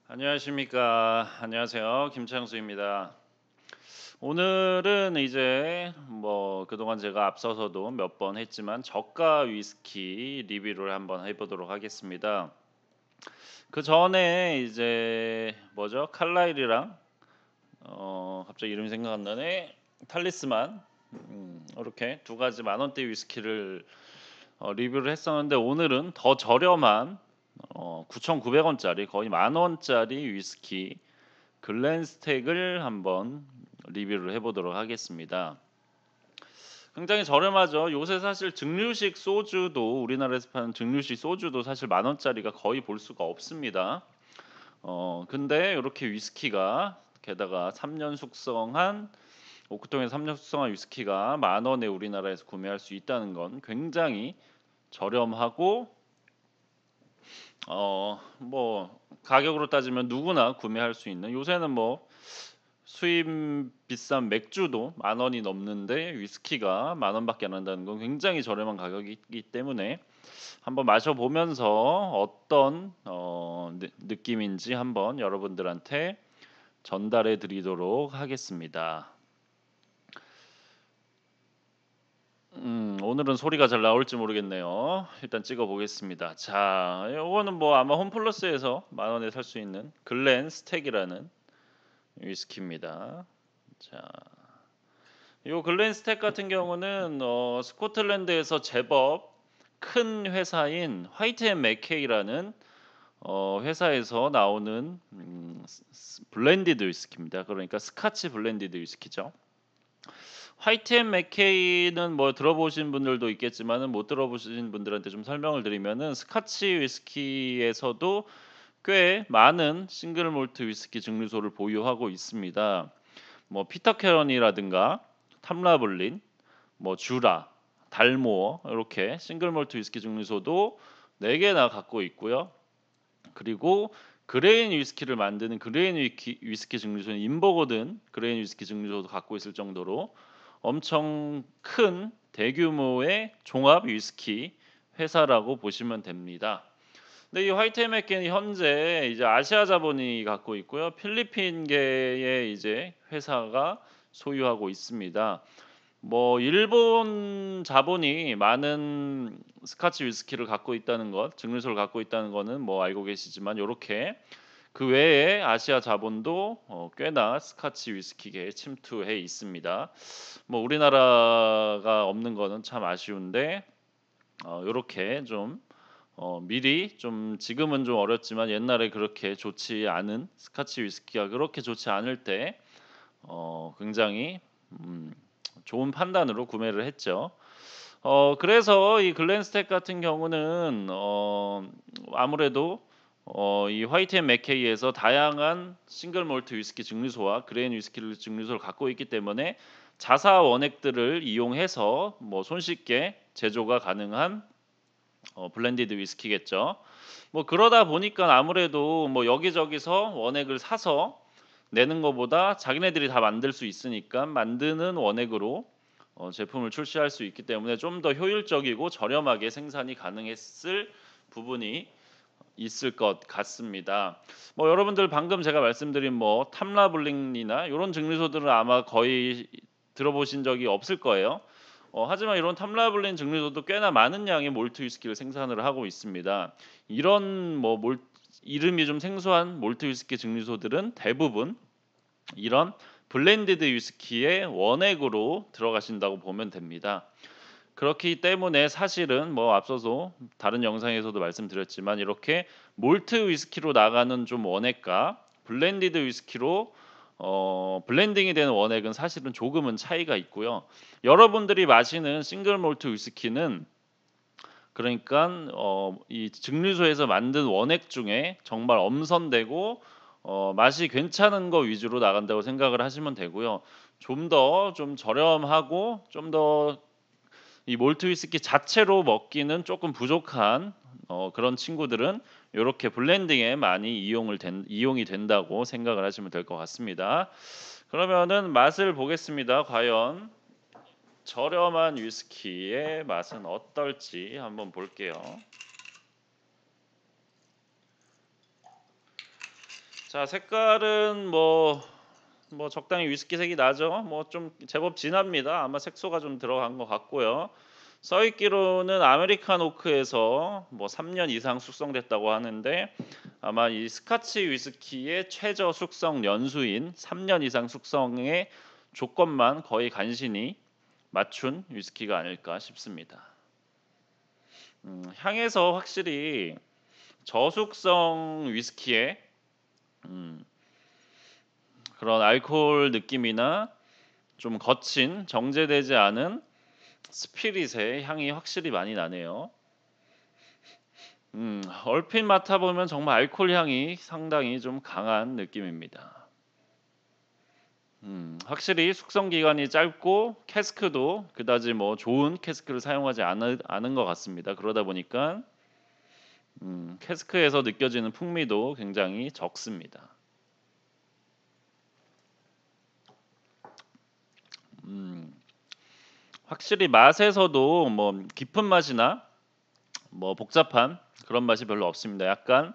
안녕하십니까. 안녕하세요. 김창수입니다. 오늘은 이제 그동안 제가 앞서서도 몇 번 했지만 저가 위스키 리뷰를 한번 해보도록 하겠습니다. 그 전에 이제 뭐죠? 칼라일이랑 갑자기 이름이 생각 안 나네. 탈리스만 이렇게 두 가지 만 원대 위스키를 리뷰를 했었는데 오늘은 더 저렴한 9,900원짜리 거의 만 원짜리 위스키 글렌스택을 한번 리뷰를 해보도록 하겠습니다. 굉장히 저렴하죠. 요새 사실 증류식 소주도 우리나라에서 파는 증류식 소주도 사실 만 원짜리가 거의 볼 수가 없습니다. 근데 이렇게 위스키가 게다가 3년 숙성한 오크통에서 3년 숙성한 위스키가 만 원에 우리나라에서 구매할 수 있다는 건 굉장히 저렴하고 가격으로 따지면 누구나 구매할 수 있는 요새는 수입 비싼 맥주도 만 원이 넘는데 위스키가 만 원밖에 안 한다는 건 굉장히 저렴한 가격이기 때문에 한번 마셔보면서 어떤 느낌인지 한번 여러분들한테 전달해 드리도록 하겠습니다. 오늘은 소리가 잘 나올지 모르겠네요. 일단 찍어 보겠습니다. 자, 이거는 아마 홈플러스에서 만 원에 살 수 있는 글렌 스택이라는 위스키입니다. 자, 요 글렌 스택 같은 경우는 스코틀랜드에서 제법 큰 회사인 화이트 앤 맥케이라는 회사에서 나오는 블렌디드 위스키입니다. 그러니까 스카치 블렌디드 위스키죠. 화이트 앤 맥케이는 들어보신 분들도 있겠지만은 못 들어보신 분들한테 좀 설명을 드리면은 스카치 위스키에서도 꽤 많은 싱글 몰트 위스키 증류소를 보유하고 있습니다. 피터 캐런이라든가 탐라블린, 주라, 달모어 이렇게 싱글 몰트 위스키 증류소도 4개나 갖고 있고요. 그리고 그레인 위스키를 만드는 그레인 위스키 증류소는 인버거든 그레인 위스키 증류소도 갖고 있을 정도로 엄청 큰 대규모의 종합 위스키 회사라고 보시면 됩니다. 근데 이 화이트 맥켄이 현재 이제 아시아 자본이 갖고 있고요. 필리핀계의 이제 회사가 소유하고 있습니다. 일본 자본이 많은 스카치 위스키를 갖고 있다는 것, 증류소를 갖고 있다는 거는 알고 계시지만 요렇게 그 외에 아시아 자본도 꽤나 스카치 위스키계에 침투해 있습니다. 우리나라가 없는 거는 참 아쉬운데 요렇게 좀 미리 좀 지금은 좀 어렵지만 옛날에 그렇게 좋지 않은 스카치 위스키가 그렇게 좋지 않을 때 굉장히 음 좋은 판단으로 구매를 했죠. 그래서 이 글렌스택 같은 경우는 아무래도 이 화이트 앤 맥케이에서 다양한 싱글 몰트 위스키 증류소와 그레인 위스키를 증류소를 갖고 있기 때문에 자사 원액들을 이용해서 손쉽게 제조가 가능한 블렌디드 위스키겠죠. 그러다 보니까 아무래도 여기저기서 원액을 사서 내는 것보다 자기네들이 다 만들 수 있으니까 만드는 원액으로 제품을 출시할 수 있기 때문에 좀 더 효율적이고 저렴하게 생산이 가능했을 부분이 있을 것 같습니다. 여러분들 방금 제가 말씀드린 탐라블링이나 요런 증류소들은 아마 거의 들어보신 적이 없을 거예요. 하지만 이런 탐라블린 증류소도 꽤나 많은 양의 몰트 위스키를 생산을 하고 있습니다. 이런 이름이 좀 생소한 몰트 위스키 증류소들은 대부분 이런 블렌디드 위스키의 원액으로 들어가신다고 보면 됩니다. 그렇기 때문에 사실은 앞서서 다른 영상에서도 말씀드렸지만 이렇게 몰트 위스키로 나가는 좀 원액과 블렌디드 위스키로 블렌딩이 되는 원액은 사실은 조금은 차이가 있고요. 여러분들이 마시는 싱글 몰트 위스키는 그러니까 이 증류소에서 만든 원액 중에 정말 엄선되고 맛이 괜찮은 거 위주로 나간다고 생각을 하시면 되고요. 좀 저렴하고 좀 더 이 몰트 위스키 자체로 먹기는 조금 부족한 그런 친구들은 요렇게 블렌딩에 많이 이용이 된다고 생각을 하시면 될 것 같습니다. 그러면은 맛을 보겠습니다. 과연 저렴한 위스키의 맛은 어떨지 한번 볼게요. 자, 색깔은 뭐 적당히 위스키 색이 나죠. 뭐 좀 제법 진합니다. 아마 색소가 좀 들어간 것 같고요. 써 있기로는 아메리칸 오크에서 뭐 3년 이상 숙성됐다고 하는데 아마 이 스카치 위스키의 최저 숙성 연수인 3년 이상 숙성의 조건만 거의 간신히 맞춘 위스키가 아닐까 싶습니다. 향에서 확실히 저숙성 위스키의 음, 그런 알코올 느낌이나 좀 거친 정제되지 않은 스피릿의 향이 확실히 많이 나네요. 얼핏 맡아보면 정말 알코올 향이 상당히 좀 강한 느낌입니다. 확실히 숙성 기간이 짧고 캐스크도 그다지 뭐 좋은 캐스크를 사용하지 않은 것 같습니다. 그러다 보니까 캐스크에서 느껴지는 풍미도 굉장히 적습니다. 음, 확실히 맛에서도 뭐 깊은 맛이나 뭐 복잡한 그런 맛이 별로 없습니다. 약간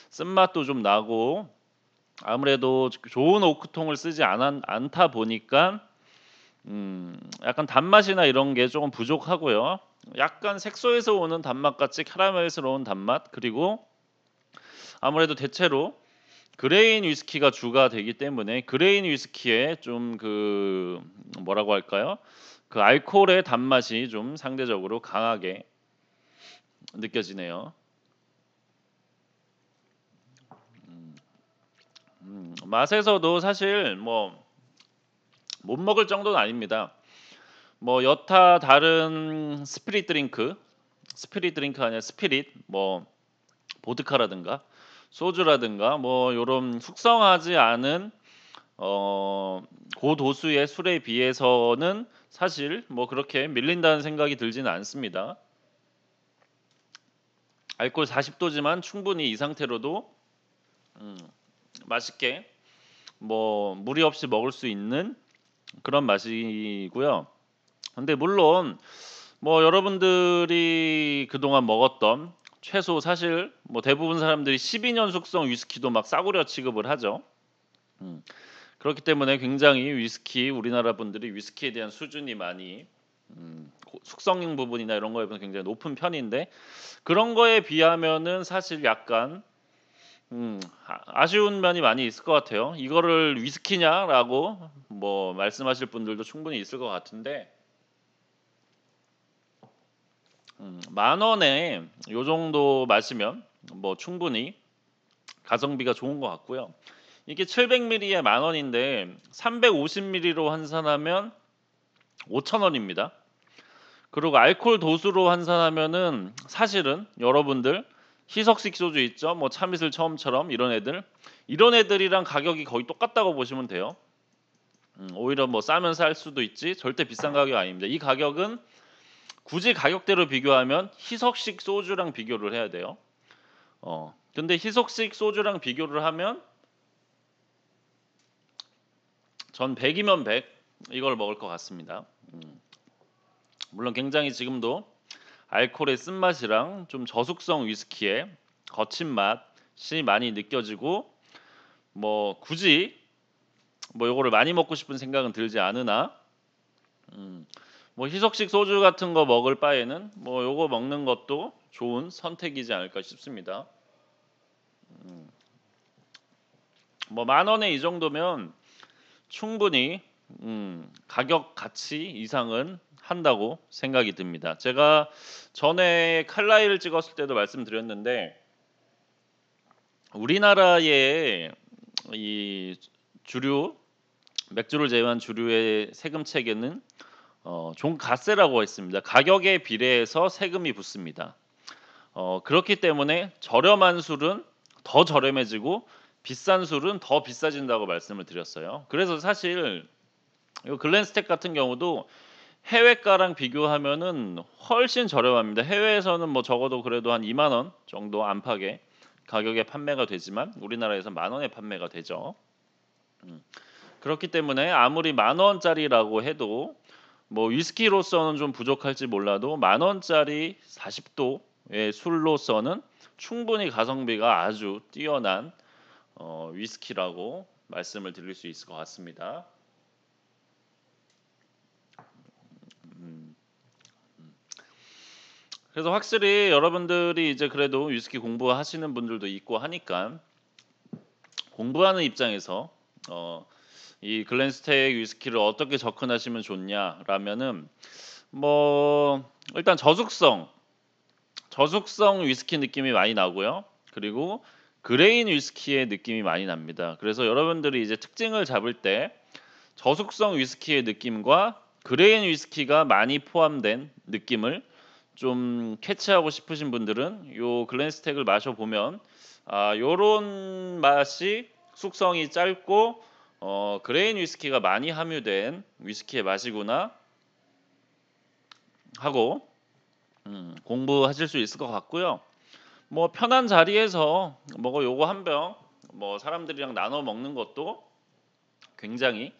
쓴맛도 좀 나고 아무래도 좋은 오크통을 쓰지 않다 보니까 약간 단맛이나 이런 게 조금 부족하고요. 약간 색소에서 오는 단맛 같이 캐러멜스러운 단맛 그리고 아무래도 대체로 그레인 위스키가 주가 되기 때문에 그레인 위스키에 좀 그 뭐라고 할까요? 그 알코올의 단맛이 좀 상대적으로 강하게 느껴지네요. 맛에서도 사실 뭐 못 먹을 정도는 아닙니다. 뭐 여타 다른 스피릿 드링크 아니라 스피릿 뭐 보드카라든가 소주라든가 뭐 요런 숙성하지 않은 고도수의 술에 비해서는 사실 뭐 그렇게 밀린다는 생각이 들지는 않습니다. 알코올 40도지만 충분히 이 상태로도 음, 맛있게 뭐 무리 없이 먹을 수 있는 그런 맛이고요. 근데 물론 뭐 여러분들이 그동안 먹었던 최소 사실 뭐 대부분 사람들이 12년 숙성 위스키도 막 싸구려 취급을 하죠. 음. 그렇기 때문에 굉장히 우리나라 분들이 위스키에 대한 수준이 많이 숙성 부분이나 이런 거에 비해서 굉장히 높은 편인데 그런 거에 비하면은 사실 약간 아쉬운 면이 많이 있을 것 같아요. 이거를 위스키냐라고 뭐 말씀하실 분들도 충분히 있을 것 같은데 10,000원에 요 정도 마시면 뭐 충분히 가성비가 좋은 것 같고요. 이게 700ml에 10,000원인데 350ml로 환산하면 5,000원입니다. 그리고 알코올 도수로 환산하면은 사실은 여러분들 희석식 소주 있죠? 뭐 참이슬 처음처럼 이런 애들이랑 가격이 거의 똑같다고 보시면 돼요. 오히려 뭐 싸면 쌀 수도 있지 절대 비싼 가격 아닙니다. 이 가격은 굳이 가격대로 비교하면 희석식 소주랑 비교를 해야 돼요. 근데 희석식 소주랑 비교를 하면 전 100이면 100 이걸 먹을 것 같습니다. 물론 굉장히 지금도 알코올의 쓴맛이랑 좀 저숙성 위스키의 거친 맛이 많이 느껴지고 뭐 굳이 뭐 요거를 많이 먹고 싶은 생각은 들지 않으나 뭐 희석식 소주 같은 거 먹을 바에는 뭐 요거 먹는 것도 좋은 선택이지 않을까 싶습니다. 뭐 10,000원에 이 정도면 충분히 가격 가치 이상은 한다고 생각이 듭니다. 제가 전에 칼라일 찍었을 때도 말씀드렸는데 우리나라의 이 주류 맥주를 제외한 주류의 세금 체계는 종가세라고 했습니다. 가격에 비례해서 세금이 붙습니다. 그렇기 때문에 저렴한 술은 더 저렴해지고 비싼 술은 더 비싸진다고 말씀을 드렸어요. 그래서 사실 이 글렌스택 같은 경우도 해외가랑 비교하면은 훨씬 저렴합니다. 해외에서는 뭐 적어도 그래도 한 2만 원 정도 안팎의 가격에 판매가 되지만 우리나라에서 10,000원에 판매가 되죠. 그렇기 때문에 아무리 10,000원짜리라고 해도 뭐 위스키로서는 좀 부족할지 몰라도 10,000원짜리 40도의 술로서는 충분히 가성비가 아주 뛰어난 위스키라고 말씀을 드릴 수 있을 것 같습니다. 음. 그래서 확실히 여러분들이 이제 그래도 위스키 공부하시는 분들도 있고 하니까 공부하는 입장에서 이 글렌스테이크 위스키를 어떻게 접근하시면 좋냐라면은 뭐 일단 저숙성 위스키 느낌이 많이 나고요. 그리고 그레인 위스키의 느낌이 많이 납니다. 그래서 여러분들이 이제 특징을 잡을 때 저숙성 위스키의 느낌과 그레인 위스키가 많이 포함된 느낌을 좀 캐치하고 싶으신 분들은 요 글렌스텍을 마셔 보면 요런 맛이 숙성이 짧고 그레인 위스키가 많이 함유된 위스키의 맛이구나 하고 공부하실 수 있을 것 같고요. 뭐 편한 자리에서 뭐 요거 한 병 뭐 사람들이랑 나눠 먹는 것도 굉장히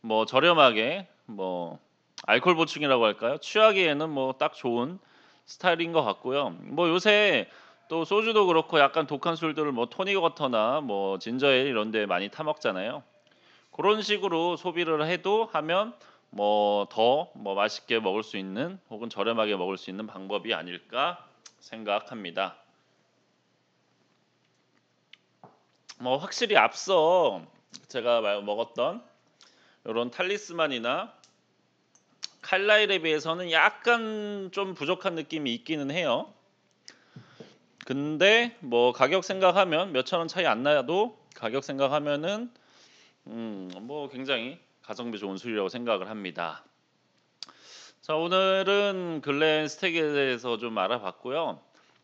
뭐 저렴하게 뭐 알코올 보충이라고 할까요? 취하기에는 뭐 딱 좋은 스타일인 것 같고요. 뭐 요새 또 소주도 그렇고 약간 독한 술들을 뭐 토닉워터나 뭐 진저에일 이런 데 많이 타 먹잖아요. 그런 식으로 소비를 해도 하면 뭐 더 뭐 맛있게 먹을 수 있는 혹은 저렴하게 먹을 수 있는 방법이 아닐까 생각합니다. 뭐 확실히 앞서 제가 먹었던 요런 탈리스만이나 칼라일에 비해서는 약간 좀 부족한 느낌이 있기는 해요. 근데 뭐 가격 생각하면 몇천 원 차이 안 나도 가격 생각하면은 뭐 굉장히 가성비 좋은 술이라고 생각을 합니다. 자, 오늘은 글렌 스택에 대해서 좀 알아봤고요.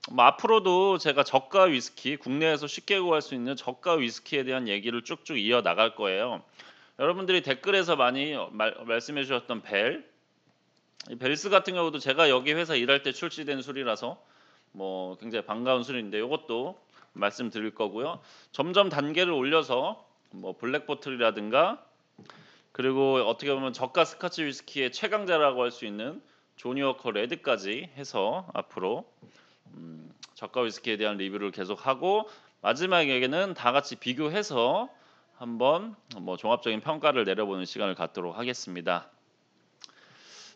뭐 앞으로도 제가 저가 위스키, 국내에서 쉽게 구할 수 있는 저가 위스키에 대한 얘기를 쭉쭉 이어 나갈 거예요. 여러분들이 댓글에서 많이 말씀해 주셨던 이 벨스 같은 경우도 제가 여기 회사 일할 때 출시된 술이라서 뭐 굉장히 반가운 술인데 이것도 말씀드릴 거고요. 점점 단계를 올려서 뭐 블랙보틀이라든가 그리고 어떻게 보면 저가 스카치 위스키의 최강자라고 할 수 있는 조니 워커 레드까지 해서 앞으로 저가 위스키에 대한 리뷰를 계속하고 마지막에는 다 같이 비교해서 한번 뭐 종합적인 평가를 내려보는 시간을 갖도록 하겠습니다.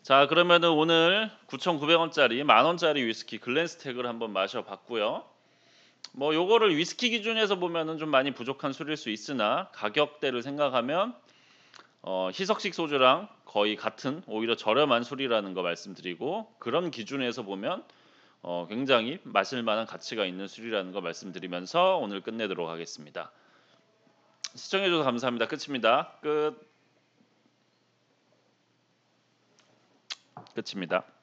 자, 그러면은 오늘 9,900원짜리 만 원짜리 위스키 글렌스택을 한번 마셔봤고요. 뭐 요거를 위스키 기준에서 보면은 좀 많이 부족한 술일 수 있으나 가격대를 생각하면 희석식 소주랑 거의 같은 오히려 저렴한 술이라는 거 말씀드리고 그런 기준에서 보면 굉장히 마실 만한 가치가 있는 술이라는 거 말씀드리면서 오늘 끝내도록 하겠습니다. 시청해 주셔서 감사합니다. 끝입니다. 끝입니다.